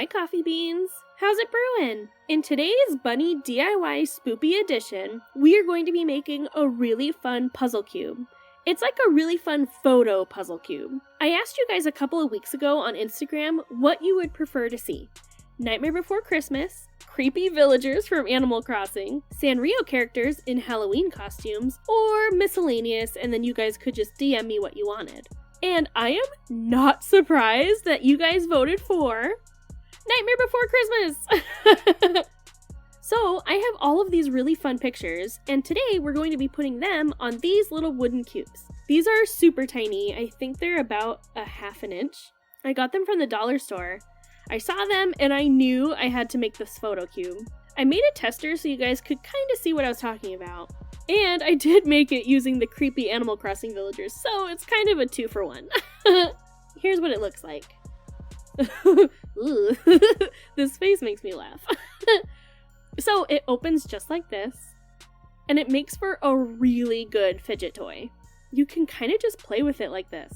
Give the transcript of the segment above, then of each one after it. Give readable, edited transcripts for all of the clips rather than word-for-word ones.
Hi Coffee Beans! How's it brewing? In today's BunnieDIY Spoopy Edition, we are going to be making a really fun puzzle cube. It's like a really fun photo puzzle cube. I asked you guys a couple of weeks ago on Instagram what you would prefer to see. Nightmare Before Christmas, creepy villagers from Animal Crossing, Sanrio characters in Halloween costumes, or miscellaneous, and then you guys could just DM me what you wanted. And I am not surprised that you guys voted for Nightmare Before Christmas! So, I have all of these really fun pictures, and today we're going to be putting them on these little wooden cubes. These are super tiny. I think they're about a half an inch. I got them from the dollar store. I saw them and I knew I had to make this photo cube. I made a tester so you guys could kind of see what I was talking about. And I did make it using the creepy Animal Crossing villagers, so it's kind of a 2-for-1. Here's what it looks like. Ooh. This face makes me laugh. So it opens just like this, and it makes for a really good fidget toy. You can kind of just play with it like this.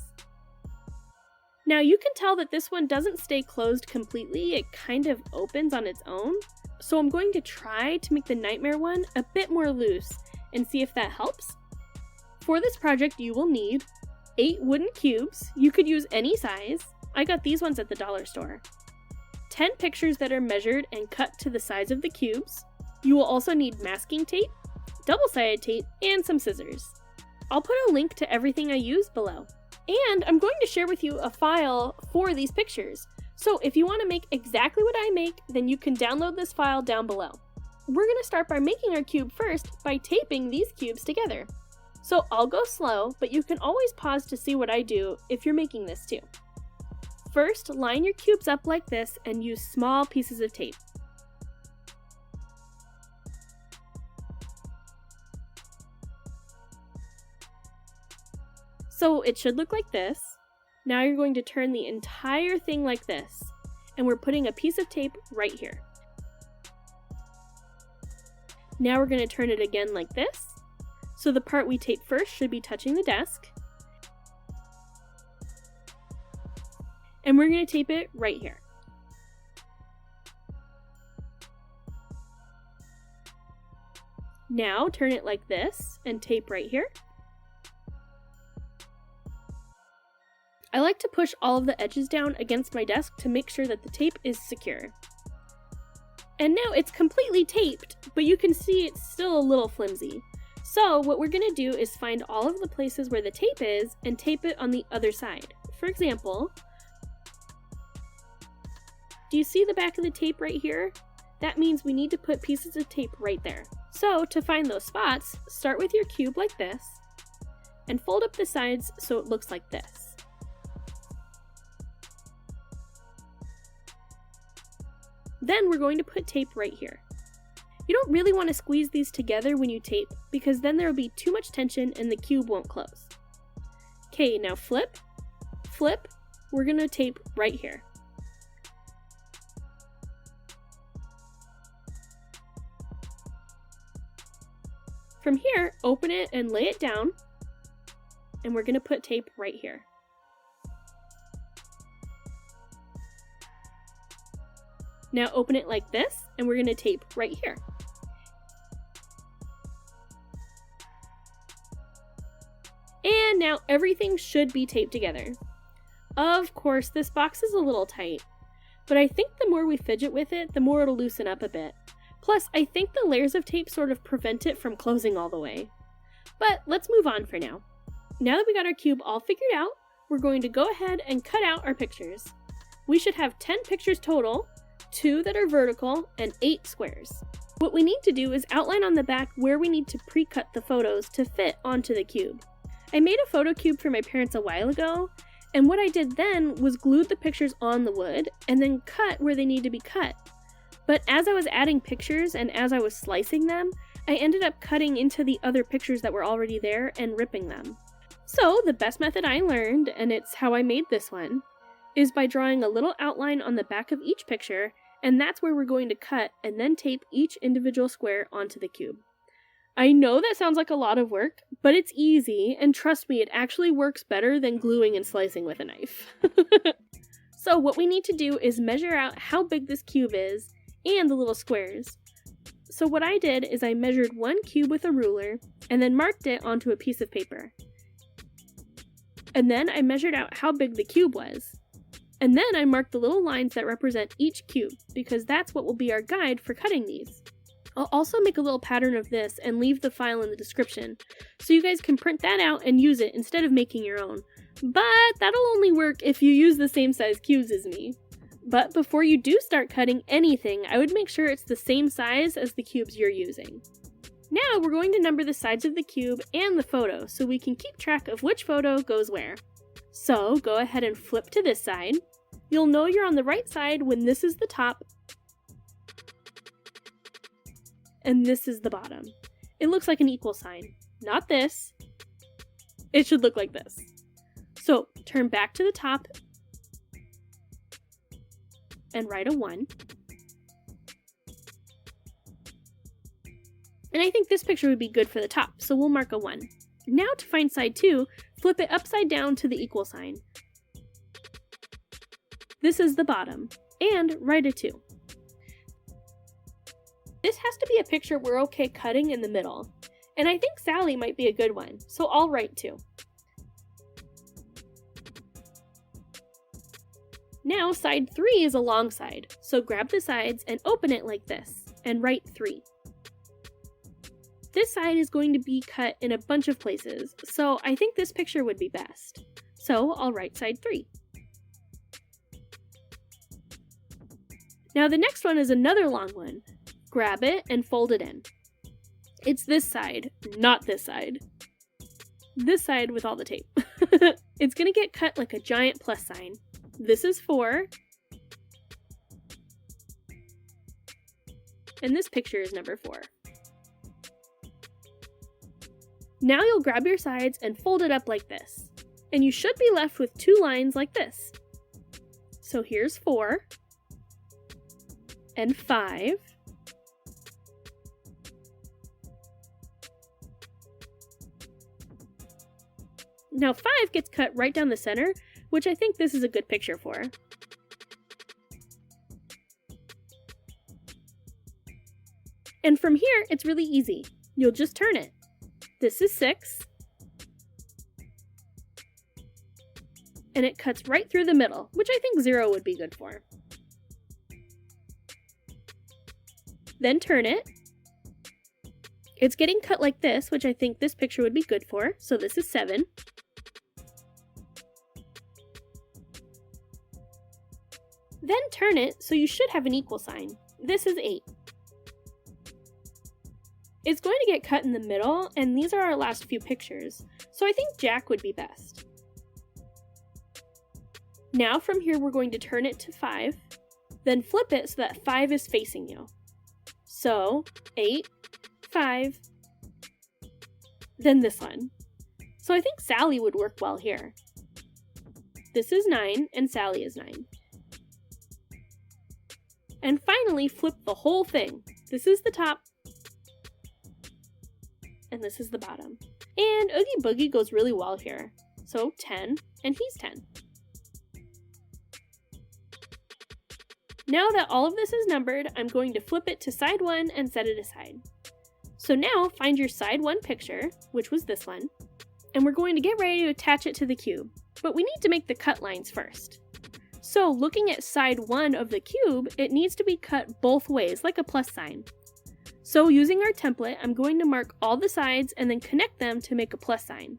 Now you can tell that this one doesn't stay closed completely, it kind of opens on its own. So I'm going to try to make the Nightmare one a bit more loose and see if that helps. For this project you will need 8 wooden cubes. You could use any size. I got these ones at the dollar store. 10 pictures that are measured and cut to the size of the cubes. You will also need masking tape, double-sided tape, and some scissors. I'll put a link to everything I used below. And I'm going to share with you a file for these pictures. So if you want to make exactly what I make, then you can download this file down below. We're going to start by making our cube first by taping these cubes together. So I'll go slow, but you can always pause to see what I do if you're making this too. First, line your cubes up like this and use small pieces of tape. So it should look like this. Now you're going to turn the entire thing like this, and we're putting a piece of tape right here. Now we're going to turn it again like this. So the part we tape first should be touching the desk. And we're going to tape it right here. Now turn it like this and tape right here. I like to push all of the edges down against my desk to make sure that the tape is secure. And now it's completely taped, but you can see it's still a little flimsy. So what we're going to do is find all of the places where the tape is and tape it on the other side. For example, do you see the back of the tape right here? That means we need to put pieces of tape right there. So to find those spots, start with your cube like this and fold up the sides so it looks like this. Then we're going to put tape right here. You don't really want to squeeze these together when you tape because then there will be too much tension and the cube won't close. Okay, now flip, flip, we're going to tape right here. From here, open it and lay it down, and we're going to put tape right here. Now open it like this, and we're going to tape right here. And now everything should be taped together. Of course, this box is a little tight, but I think the more we fidget with it, the more it'll loosen up a bit. Plus, I think the layers of tape sort of prevent it from closing all the way. But let's move on for now. Now that we got our cube all figured out, we're going to go ahead and cut out our pictures. We should have 10 pictures total, 2 that are vertical, and 8 squares. What we need to do is outline on the back where we need to pre-cut the photos to fit onto the cube. I made a photo cube for my parents a while ago, and what I did then was glued the pictures on the wood and then cut where they need to be cut. But as I was adding pictures and as I was slicing them, I ended up cutting into the other pictures that were already there and ripping them. So the best method I learned, and it's how I made this one, is by drawing a little outline on the back of each picture, and that's where we're going to cut and then tape each individual square onto the cube. I know that sounds like a lot of work, but it's easy, and trust me, it actually works better than gluing and slicing with a knife. So what we need to do is measure out how big this cube is and the little squares. So what I did is I measured one cube with a ruler and then marked it onto a piece of paper. And then I measured out how big the cube was. And then I marked the little lines that represent each cube, because that's what will be our guide for cutting these. I'll also make a little pattern of this and leave the file in the description, so you guys can print that out and use it instead of making your own. But that'll only work if you use the same size cubes as me. But before you do start cutting anything, I would make sure it's the same size as the cubes you're using. Now we're going to number the sides of the cube and the photo so we can keep track of which photo goes where. So go ahead and flip to this side. You'll know you're on the right side when this is the top and this is the bottom. It looks like an equal sign, not this. It should look like this. So turn back to the top and write a 1. And I think this picture would be good for the top, so we'll mark a 1. Now to find side 2, flip it upside down to the equal sign. This is the bottom, and write a 2. This has to be a picture we're okay cutting in the middle, and I think Sally might be a good one, so I'll write 2. Now side 3 is a long side, so grab the sides and open it like this, and write 3. This side is going to be cut in a bunch of places, so I think this picture would be best. So I'll write side 3. Now the next one is another long one. Grab it and fold it in. It's this side, not this side. This side with all the tape. It's gonna get cut like a giant plus sign. This is 4. And this picture is number 4. Now you'll grab your sides and fold it up like this. And you should be left with 2 lines like this. So here's 4. And 5. Now 5 gets cut right down the center, which I think this is a good picture for. And from here, it's really easy. You'll just turn it. This is 6. And it cuts right through the middle, which I think 0 would be good for. Then turn it. It's getting cut like this, which I think this picture would be good for, so this is 7. Then turn it so you should have an equal sign. This is 8. It's going to get cut in the middle, and these are our last few pictures, so I think Jack would be best. Now from here we're going to turn it to 5, then flip it so that 5 is facing you. So 8, 5, then this one. So I think Sally would work well here. This is 9, and Sally is 9. And finally, flip the whole thing. This is the top, and this is the bottom. And Oogie Boogie goes really well here. So 10, and he's 10. Now that all of this is numbered, I'm going to flip it to side 1 and set it aside. So now find your side 1 picture, which was this one, and we're going to get ready to attach it to the cube. But we need to make the cut lines first. So looking at side 1 of the cube, it needs to be cut both ways, like a plus sign. So using our template, I'm going to mark all the sides and then connect them to make a plus sign.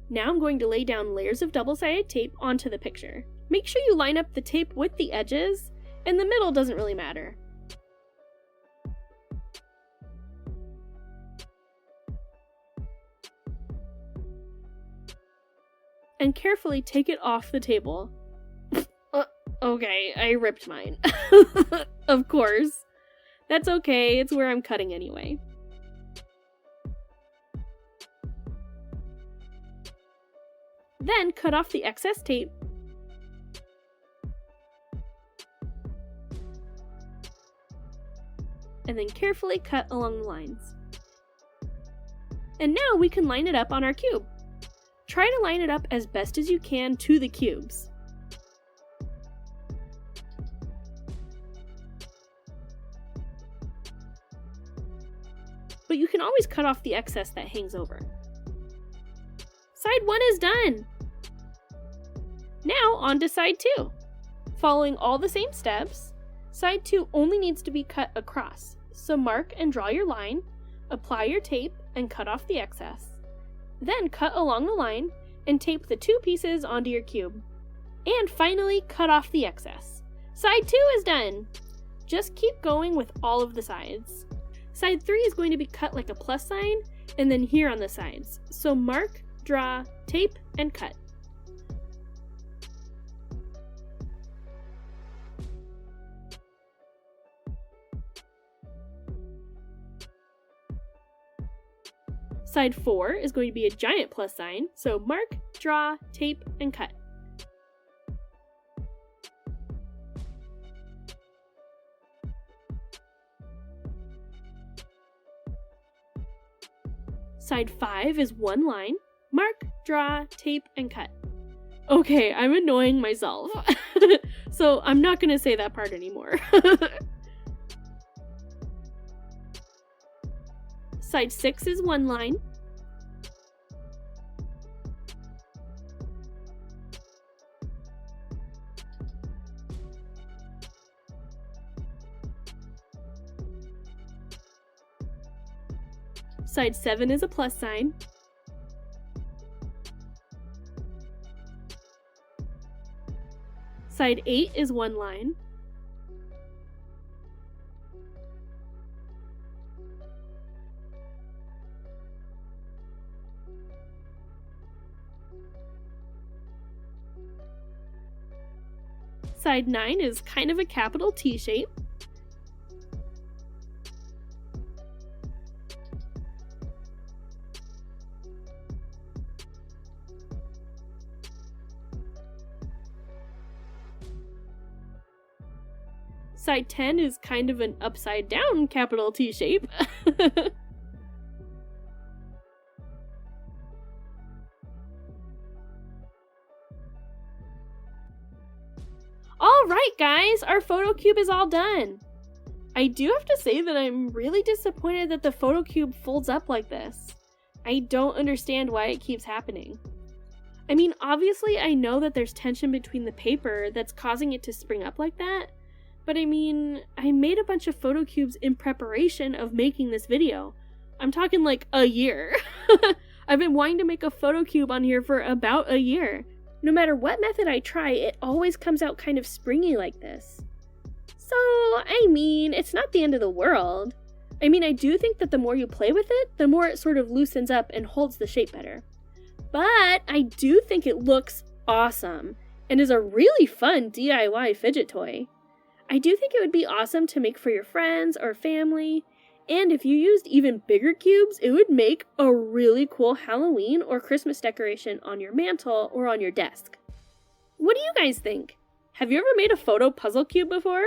Now I'm going to lay down layers of double-sided tape onto the picture. Make sure you line up the tape with the edges, and the middle doesn't really matter. And carefully take it off the table. Okay, I ripped mine. Of course. That's okay, it's where I'm cutting anyway. Then cut off the excess tape. and then carefully cut along the lines. And now we can line it up on our cube. Try to line it up as best as you can to the cubes. But you can always cut off the excess that hangs over. Side 1 is done! Now on to side 2. Following all the same steps, side 2 only needs to be cut across. So mark and draw your line, apply your tape, and cut off the excess. Then cut along the line and tape the 2 pieces onto your cube. And finally, cut off the excess. Side 2 is done! Just keep going with all of the sides. Side 3 is going to be cut like a plus sign, and then here on the sides. So mark, draw, tape, and cut. Side 4 is going to be a giant plus sign, so mark, draw, tape, and cut. Side 5 is one line, mark, draw, tape, and cut. Okay, I'm annoying myself, so I'm not going to say that part anymore. Side 6 is one line. Side 7 is a plus sign. Side 8 is one line. Side 9 is kind of a capital T shape. Side 10 is kind of an upside down capital T shape. Alright guys, our photo cube is all done. I do have to say that I'm really disappointed that the photo cube folds up like this. I don't understand why it keeps happening. I mean, obviously I know that there's tension between the paper that's causing it to spring up like that, but I mean, I made a bunch of photo cubes in preparation of making this video. I'm talking like a year. I've been wanting to make a photo cube on here for about a year. No matter what method I try, it always comes out kind of springy like this. So, I mean, it's not the end of the world. I mean, I do think that the more you play with it, the more it sort of loosens up and holds the shape better. But I do think it looks awesome and is a really fun DIY fidget toy. I do think it would be awesome to make for your friends or family, and if you used even bigger cubes, it would make a really cool Halloween or Christmas decoration on your mantle or on your desk. What do you guys think? Have you ever made a photo puzzle cube before?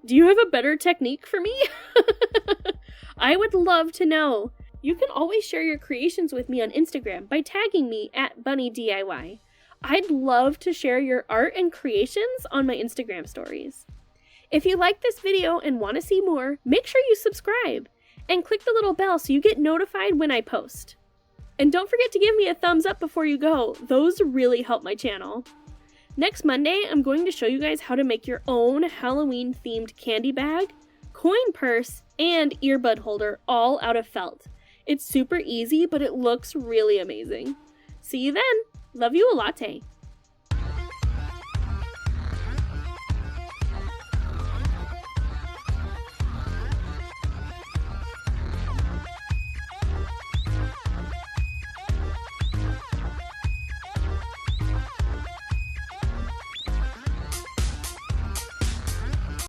Do you have a better technique for me? I would love to know. You can always share your creations with me on Instagram by tagging me at BunnieDIY. I'd love to share your art and creations on my Instagram stories. If you like this video and want to see more, make sure you subscribe and click the little bell so you get notified when I post. And don't forget to give me a thumbs up before you go. Those really help my channel. Next Monday, I'm going to show you guys how to make your own Halloween-themed candy bag, coin purse, and earbud holder all out of felt. It's super easy, but it looks really amazing. See you then. Love you a latte.